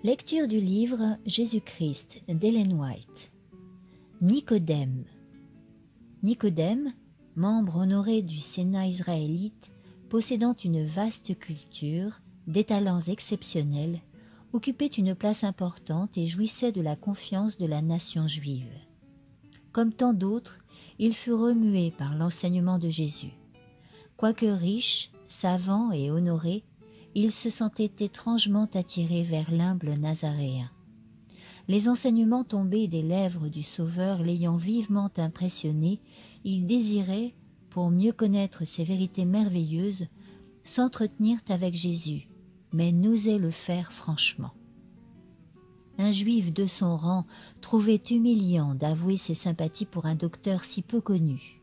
Lecture du livre Jésus-Christ d'Ellen White. Nicodème. Nicodème, membre honoré du Sénat israélite, possédant une vaste culture, des talents exceptionnels, occupait une place importante et jouissait de la confiance de la nation juive. Comme tant d'autres, il fut remué par l'enseignement de Jésus. Quoique riche, savant et honoré, il se sentait étrangement attiré vers l'humble Nazaréen. Les enseignements tombés des lèvres du Sauveur l'ayant vivement impressionné, il désirait, pour mieux connaître ces vérités merveilleuses, s'entretenir avec Jésus, mais n'osait le faire franchement. Un juif de son rang trouvait humiliant d'avouer ses sympathies pour un docteur si peu connu.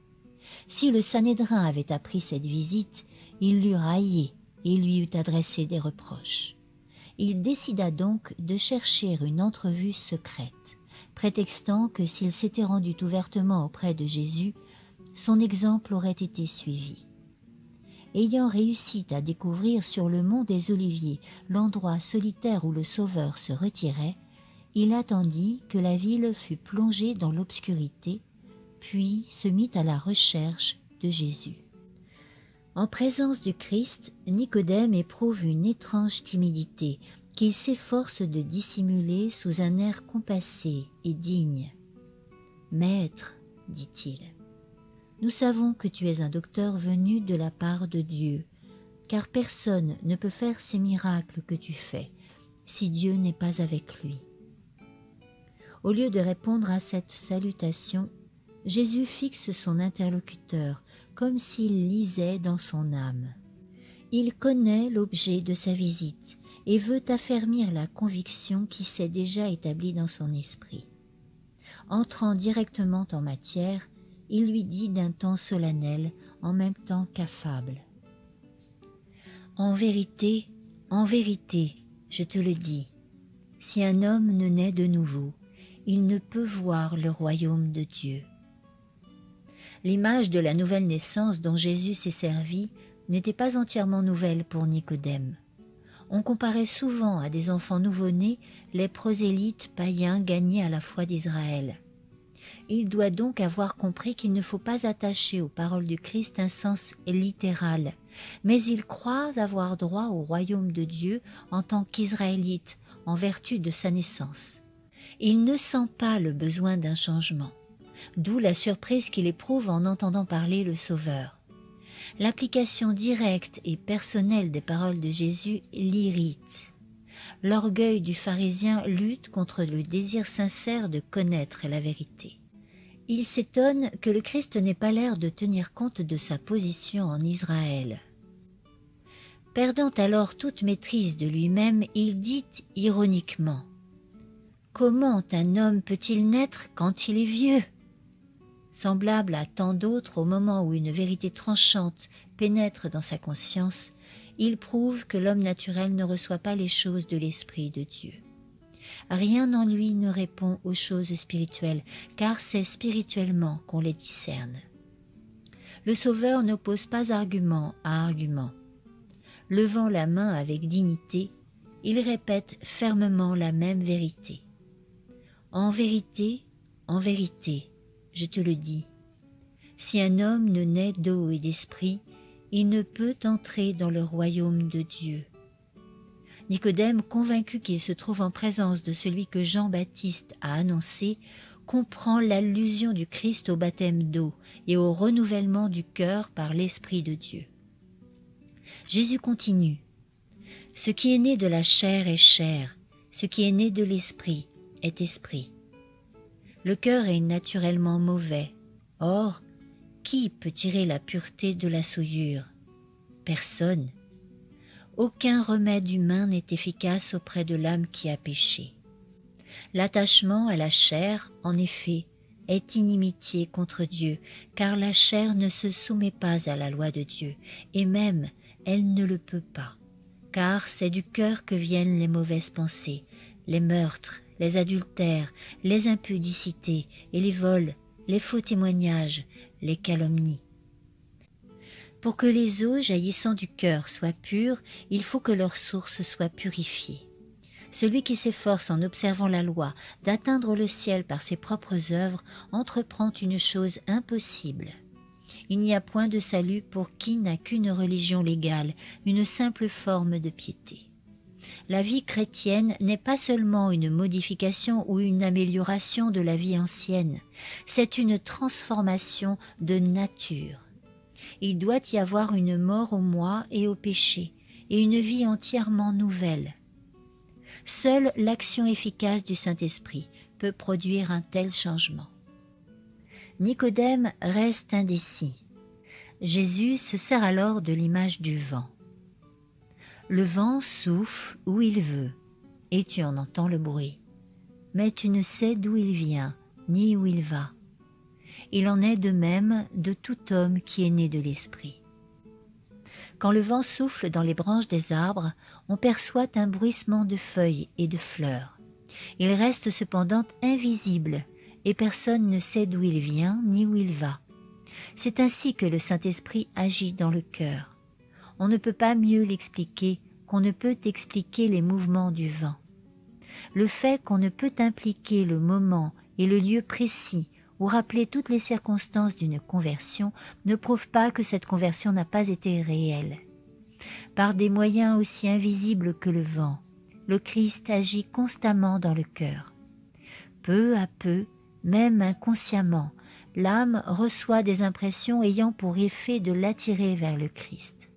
Si le Sanhédrin avait appris cette visite, il l'eût raillé et lui eût adressé des reproches. Il décida donc de chercher une entrevue secrète, prétextant que s'il s'était rendu ouvertement auprès de Jésus, son exemple aurait été suivi. Ayant réussi à découvrir sur le mont des Oliviers l'endroit solitaire où le Sauveur se retirait, il attendit que la ville fût plongée dans l'obscurité, puis se mit à la recherche de Jésus. En présence du Christ, Nicodème éprouve une étrange timidité qu'il s'efforce de dissimuler sous un air compassé et digne. « Maître, dit-il, nous savons que tu es un docteur venu de la part de Dieu, car personne ne peut faire ces miracles que tu fais, si Dieu n'est pas avec lui. » Au lieu de répondre à cette salutation, Jésus fixe son interlocuteur comme s'il lisait dans son âme. Il connaît l'objet de sa visite et veut affermir la conviction qui s'est déjà établie dans son esprit. Entrant directement en matière, il lui dit d'un ton solennel en même temps qu'affable. « En vérité, je te le dis, si un homme ne naît de nouveau, il ne peut voir le royaume de Dieu. » L'image de la nouvelle naissance dont Jésus s'est servi n'était pas entièrement nouvelle pour Nicodème. On comparait souvent à des enfants nouveau-nés les prosélytes païens gagnés à la foi d'Israël. Il doit donc avoir compris qu'il ne faut pas attacher aux paroles du Christ un sens littéral, mais il croit avoir droit au royaume de Dieu en tant qu'Israélite, en vertu de sa naissance. Il ne sent pas le besoin d'un changement. D'où la surprise qu'il éprouve en entendant parler le Sauveur. L'application directe et personnelle des paroles de Jésus l'irrite. L'orgueil du pharisien lutte contre le désir sincère de connaître la vérité. Il s'étonne que le Christ n'ait pas l'air de tenir compte de sa position en Israël. Perdant alors toute maîtrise de lui-même, il dit ironiquement « Comment un homme peut-il naître quand il est vieux ?» Semblable à tant d'autres, au moment où une vérité tranchante pénètre dans sa conscience, il prouve que l'homme naturel ne reçoit pas les choses de l'Esprit de Dieu. Rien en lui ne répond aux choses spirituelles, car c'est spirituellement qu'on les discerne. Le Sauveur n'oppose pas argument à argument. Levant la main avec dignité, il répète fermement la même vérité. En vérité, je te le dis, si un homme ne naît d'eau et d'esprit, il ne peut entrer dans le royaume de Dieu. » Nicodème, convaincu qu'il se trouve en présence de celui que Jean-Baptiste a annoncé, comprend l'allusion du Christ au baptême d'eau et au renouvellement du cœur par l'Esprit de Dieu. Jésus continue. « Ce qui est né de la chair est chair, ce qui est né de l'esprit est esprit. Le cœur est naturellement mauvais. Or, qui peut tirer la pureté de la souillure? Personne. Aucun remède humain n'est efficace auprès de l'âme qui a péché. L'attachement à la chair, en effet, est inimitié contre Dieu, car la chair ne se soumet pas à la loi de Dieu, et même elle ne le peut pas, car c'est du cœur que viennent les mauvaises pensées, les meurtres, les adultères, les impudicités et les vols, les faux témoignages, les calomnies. Pour que les eaux jaillissant du cœur soient pures, il faut que leur source soit purifiée. Celui qui s'efforce en observant la loi d'atteindre le ciel par ses propres œuvres entreprend une chose impossible. Il n'y a point de salut pour qui n'a qu'une religion légale, une simple forme de piété. La vie chrétienne n'est pas seulement une modification ou une amélioration de la vie ancienne, c'est une transformation de nature. Il doit y avoir une mort au moi et au péché, et une vie entièrement nouvelle. Seule l'action efficace du Saint-Esprit peut produire un tel changement. Nicodème reste indécis. Jésus se sert alors de l'image du vent. Le vent souffle où il veut, et tu en entends le bruit. Mais tu ne sais d'où il vient, ni où il va. Il en est de même de tout homme qui est né de l'Esprit. Quand le vent souffle dans les branches des arbres, on perçoit un bruissement de feuilles et de fleurs. Il reste cependant invisible, et personne ne sait d'où il vient ni où il va. C'est ainsi que le Saint-Esprit agit dans le cœur. On ne peut pas mieux l'expliquer qu'on ne peut expliquer les mouvements du vent. Le fait qu'on ne peut impliquer le moment et le lieu précis ou rappeler toutes les circonstances d'une conversion ne prouve pas que cette conversion n'a pas été réelle. Par des moyens aussi invisibles que le vent, le Christ agit constamment dans le cœur. Peu à peu, même inconsciemment, l'âme reçoit des impressions ayant pour effet de l'attirer vers le Christ.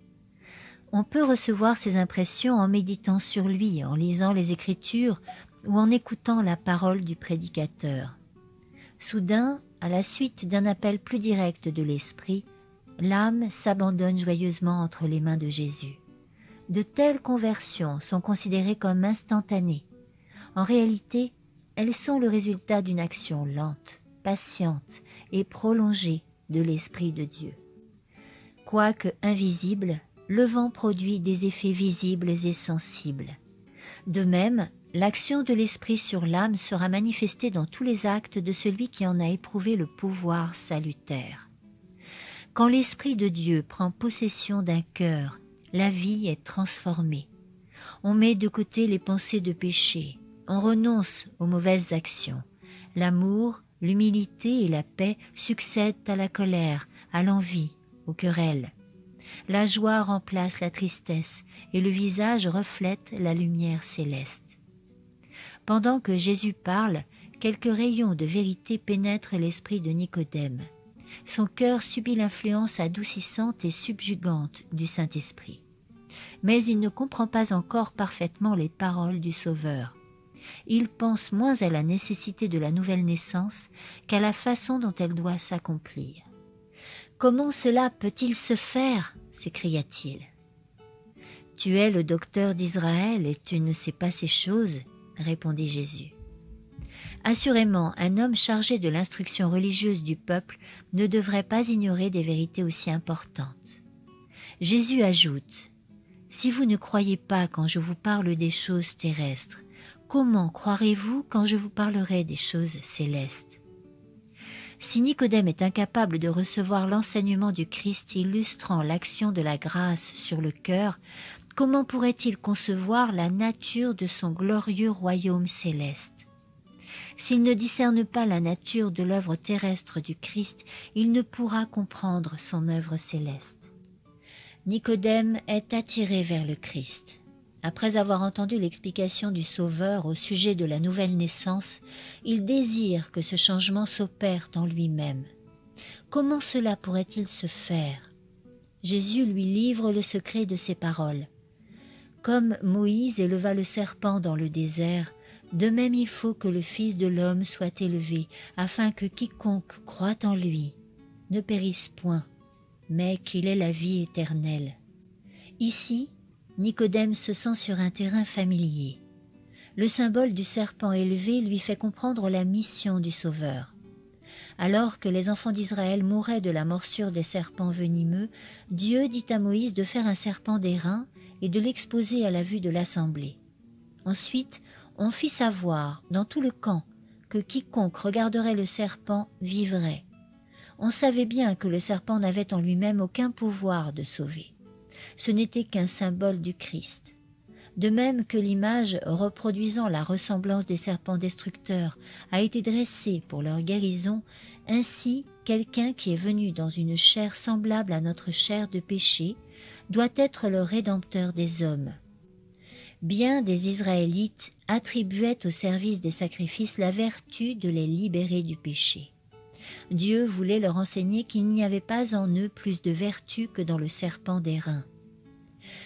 On peut recevoir ces impressions en méditant sur lui, en lisant les Écritures ou en écoutant la parole du prédicateur. Soudain, à la suite d'un appel plus direct de l'Esprit, l'âme s'abandonne joyeusement entre les mains de Jésus. De telles conversions sont considérées comme instantanées. En réalité, elles sont le résultat d'une action lente, patiente et prolongée de l'Esprit de Dieu. Quoique invisible, le vent produit des effets visibles et sensibles. De même, l'action de l'Esprit sur l'âme sera manifestée dans tous les actes de celui qui en a éprouvé le pouvoir salutaire. Quand l'Esprit de Dieu prend possession d'un cœur, la vie est transformée. On met de côté les pensées de péché, on renonce aux mauvaises actions. L'amour, l'humilité et la paix succèdent à la colère, à l'envie, aux querelles. La joie remplace la tristesse et le visage reflète la lumière céleste. Pendant que Jésus parle, quelques rayons de vérité pénètrent l'esprit de Nicodème. Son cœur subit l'influence adoucissante et subjugante du Saint-Esprit. Mais il ne comprend pas encore parfaitement les paroles du Sauveur. Il pense moins à la nécessité de la nouvelle naissance qu'à la façon dont elle doit s'accomplir. « Comment cela peut-il se faire ?» s'écria-t-il. « Tu es le docteur d'Israël et tu ne sais pas ces choses ?» répondit Jésus. Assurément, un homme chargé de l'instruction religieuse du peuple ne devrait pas ignorer des vérités aussi importantes. Jésus ajoute « Si vous ne croyez pas quand je vous parle des choses terrestres, comment croirez-vous quand je vous parlerai des choses célestes ?» Si Nicodème est incapable de recevoir l'enseignement du Christ illustrant l'action de la grâce sur le cœur, comment pourrait-il concevoir la nature de son glorieux royaume céleste? S'il ne discerne pas la nature de l'œuvre terrestre du Christ, il ne pourra comprendre son œuvre céleste. Nicodème est attiré vers le Christ. Après avoir entendu l'explication du Sauveur au sujet de la nouvelle naissance, il désire que ce changement s'opère en lui-même. Comment cela pourrait-il se faire? Jésus lui livre le secret de ces paroles. Comme Moïse éleva le serpent dans le désert, de même il faut que le Fils de l'homme soit élevé, afin que quiconque croit en lui ne périsse point, mais qu'il ait la vie éternelle. Ici, Nicodème se sent sur un terrain familier. Le symbole du serpent élevé lui fait comprendre la mission du Sauveur. Alors que les enfants d'Israël mouraient de la morsure des serpents venimeux, Dieu dit à Moïse de faire un serpent d'airain et de l'exposer à la vue de l'assemblée. Ensuite, on fit savoir dans tout le camp que quiconque regarderait le serpent vivrait. On savait bien que le serpent n'avait en lui-même aucun pouvoir de sauver. Ce n'était qu'un symbole du Christ. De même que l'image reproduisant la ressemblance des serpents destructeurs a été dressée pour leur guérison, ainsi quelqu'un qui est venu dans une chair semblable à notre chair de péché doit être le Rédempteur des hommes. Bien des Israélites attribuaient au service des sacrifices la vertu de les libérer du péché. Dieu voulait leur enseigner qu'il n'y avait pas en eux plus de vertu que dans le serpent d'airain.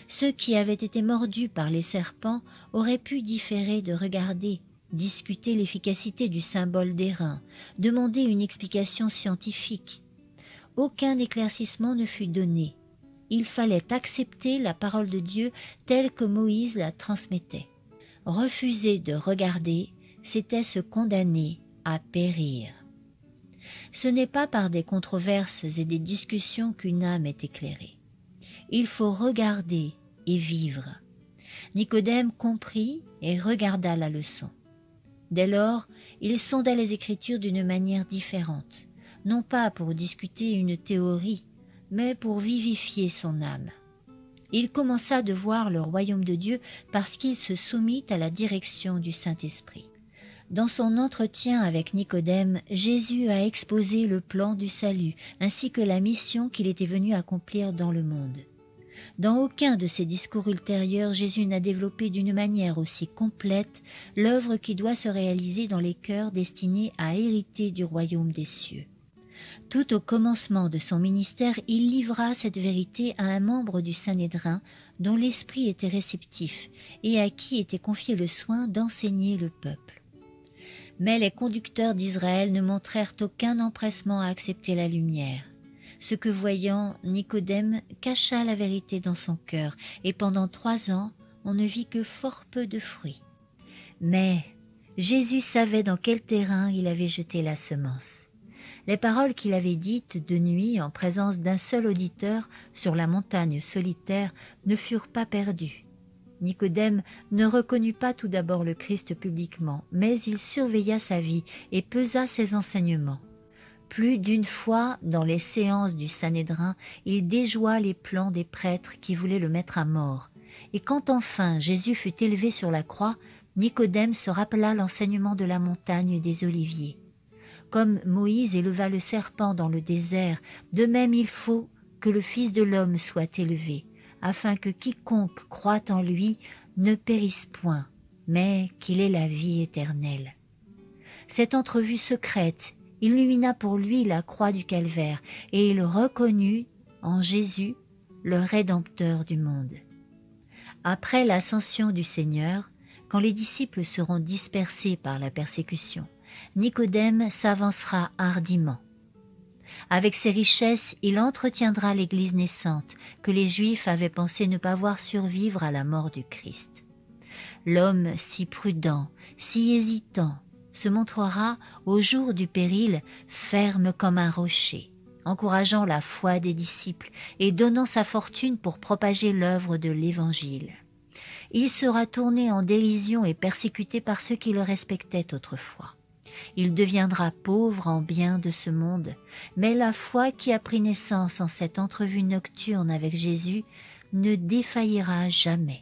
Ceux qui avaient été mordus par les serpents auraient pu différer de regarder, discuter l'efficacité du symbole d'airain, demander une explication scientifique. Aucun éclaircissement ne fut donné. Il fallait accepter la parole de Dieu telle que Moïse la transmettait. Refuser de regarder, c'était se condamner à périr. Ce n'est pas par des controverses et des discussions qu'une âme est éclairée. Il faut regarder et vivre. Nicodème comprit et regarda la leçon. Dès lors, il sonda les Écritures d'une manière différente, non pas pour discuter une théorie, mais pour vivifier son âme. Il commença de voir le royaume de Dieu parce qu'il se soumit à la direction du Saint-Esprit. Dans son entretien avec Nicodème, Jésus a exposé le plan du salut ainsi que la mission qu'il était venu accomplir dans le monde. Dans aucun de ses discours ultérieurs, Jésus n'a développé d'une manière aussi complète l'œuvre qui doit se réaliser dans les cœurs destinés à hériter du royaume des cieux. Tout au commencement de son ministère, il livra cette vérité à un membre du Sanhédrin dont l'esprit était réceptif et à qui était confié le soin d'enseigner le peuple. Mais les conducteurs d'Israël ne montrèrent aucun empressement à accepter la lumière. Ce que voyant, Nicodème cacha la vérité dans son cœur, et pendant 3 ans, on ne vit que fort peu de fruits. Mais Jésus savait dans quel terrain il avait jeté la semence. Les paroles qu'il avait dites de nuit en présence d'un seul auditeur sur la montagne solitaire ne furent pas perdues. Nicodème ne reconnut pas tout d'abord le Christ publiquement, mais il surveilla sa vie et pesa ses enseignements. Plus d'une fois, dans les séances du Sanhédrin, il déjoua les plans des prêtres qui voulaient le mettre à mort. Et quand enfin Jésus fut élevé sur la croix, Nicodème se rappela l'enseignement de la montagne des Oliviers. Comme Moïse éleva le serpent dans le désert, de même il faut que le Fils de l'homme soit élevé, afin que quiconque croit en lui ne périsse point, mais qu'il ait la vie éternelle. Cette entrevue secrète illumina pour lui la croix du calvaire, et il reconnut en Jésus le Rédempteur du monde. Après l'ascension du Seigneur, quand les disciples seront dispersés par la persécution, Nicodème s'avancera hardiment. Avec ses richesses, il entretiendra l'Église naissante que les Juifs avaient pensé ne pas voir survivre à la mort du Christ. L'homme si prudent, si hésitant, se montrera au jour du péril ferme comme un rocher, encourageant la foi des disciples et donnant sa fortune pour propager l'œuvre de l'Évangile. Il sera tourné en dérision et persécuté par ceux qui le respectaient autrefois. Il deviendra pauvre en biens de ce monde, mais la foi qui a pris naissance en cette entrevue nocturne avec Jésus ne défaillira jamais.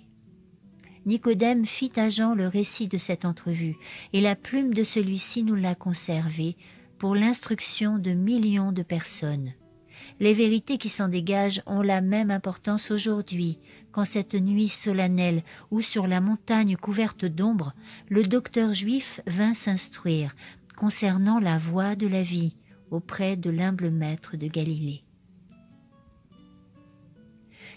Nicodème fit à Jean le récit de cette entrevue, et la plume de celui-ci nous l'a conservée pour l'instruction de millions de personnes. Les vérités qui s'en dégagent ont la même importance aujourd'hui qu'en cette nuit solennelle où, sur la montagne couverte d'ombre, le docteur juif vint s'instruire concernant la voie de la vie auprès de l'humble maître de Galilée.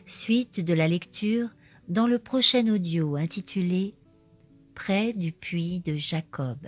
Suite de la lecture dans le prochain audio intitulé « Près du puits de Jacob ».